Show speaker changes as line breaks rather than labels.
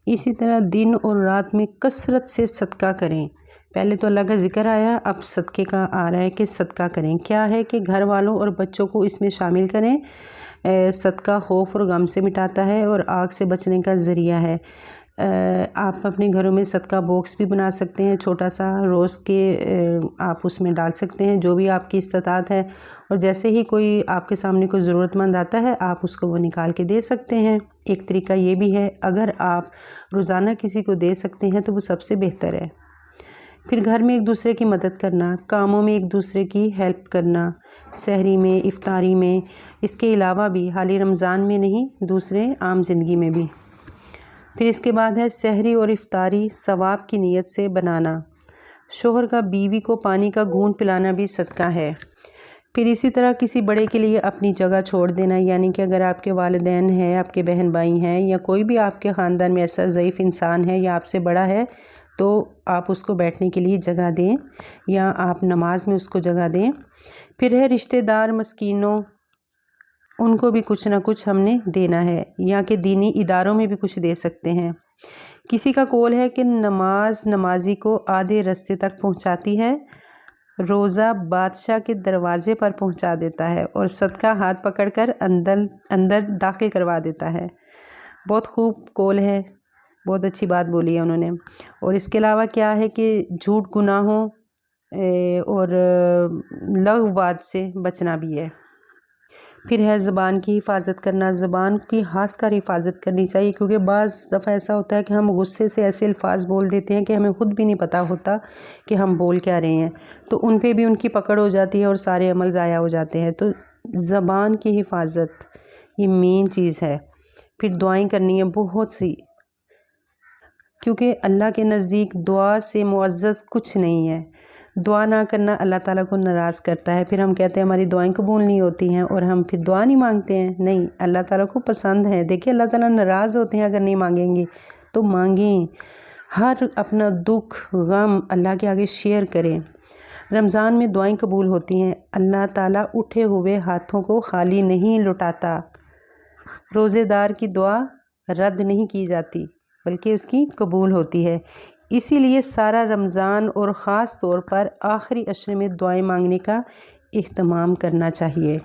اسی طرح دن اور رات میں کثرت سے صدقہ کریں۔ پہلے تو اللہ کا ذکر آیا، اب صدقے کا آ رہا ہے کہ صدقہ کریں۔ کیا ہے کہ گھر والوں اور بچوں کو اس میں شامل کریں۔ صدقہ خوف اور غم سے مٹاتا ہے اور آگ سے بچنے کا ذریعہ ہے۔ آپ اپنے گھروں میں صدقہ باکس بھی بنا سکتے ہیں، چھوٹا سا روز کے آپ اس میں ڈال سکتے ہیں جو بھی آپ کی استطاعت ہے، اور جیسے ہی کوئی آپ کے سامنے کوئی ضرورت مند آتا ہے آپ اس کو وہ نکال کے دے سکتے ہیں۔ ایک طریقہ یہ بھی ہے، اگر آپ روزانہ کسی کو دے سکتے ہیں تو وہ سب سے بہتر ہے۔ پھر گھر میں ایک دوسرے کی مدد کرنا، کاموں میں ایک دوسرے کی ہیلپ کرنا، سحری میں، افطاری میں، اس کے علاوہ بھی حالی رمضان میں نہیں، دوسرے عام زندگی میں بھی۔ پھر اس کے بعد ہے سحری اور افطاری ثواب کی نیت سے بنانا۔ شوہر کا بیوی کو پانی کا گھونٹ پلانا بھی صدقہ ہے۔ پھر اسی طرح کسی بڑے کے لیے اپنی جگہ چھوڑ دینا، یعنی کہ اگر آپ کے والدین ہیں، آپ کے بہن بھائی ہیں، یا کوئی بھی آپ کے خاندان میں ایسا ضعیف انسان ہے یا آپ سے بڑا ہے، تو آپ اس کو بیٹھنے کے لیے جگہ دیں یا آپ نماز میں اس کو جگہ دیں۔ پھر ہے رشتہ دار مسکینوں، ان کو بھی کچھ نہ کچھ ہم نے دینا ہے، یا کہ دینی اداروں میں بھی کچھ دے سکتے ہیں۔ کسی کا قول ہے کہ نمازی کو آدھے راستے تک پہنچاتی ہے، روزہ بادشاہ کے دروازے پر پہنچا دیتا ہے، اور صدقہ ہاتھ پکڑ کر اندر داخل کروا دیتا ہے۔ بہت خوب قول ہے، بہت اچھی بات بولی ہے انہوں نے۔ اور اس کے علاوہ کیا ہے کہ جھوٹ گناہوں اور لغو بات سے بچنا بھی ہے۔ پھر ہے زبان کی حفاظت کرنا، زبان کی خاص کر حفاظت کرنی چاہیے، کیونکہ بعض دفعہ ایسا ہوتا ہے کہ ہم غصے سے ایسے الفاظ بول دیتے ہیں کہ ہمیں خود بھی نہیں پتہ ہوتا کہ ہم بول کیا رہے ہیں، تو ان پہ بھی ان کی پکڑ ہو جاتی ہے اور سارے عمل ضائع ہو جاتے ہیں۔ تو زبان کی حفاظت یہ مین چیز ہے۔ پھر دعائیں کرنی ہے بہت سی، کیونکہ اللہ کے نزدیک دعا سے معزز کچھ نہیں ہے۔ دعا نہ کرنا اللہ تعالیٰ کو ناراض کرتا ہے۔ پھر ہم کہتے ہیں ہماری دعائیں قبول نہیں ہوتی ہیں اور ہم پھر دعا نہیں مانگتے ہیں، نہیں، اللہ تعالیٰ کو پسند ہے۔ دیکھیں اللہ تعالیٰ ناراض ہوتے ہیں اگر نہیں مانگیں گے، تو مانگیں، ہر اپنا دکھ غم اللہ کے آگے شیئر کریں۔ رمضان میں دعائیں قبول ہوتی ہیں، اللہ تعالیٰ اٹھے ہوئے ہاتھوں کو خالی نہیں لوٹاتا۔ روزے دار کی دعا رد نہیں کی جاتی بلکہ اس کی قبول ہوتی ہے۔ اسی لیے سارا رمضان اور خاص طور پر آخری عشرے میں دعائیں مانگنے کا اہتمام کرنا چاہیے۔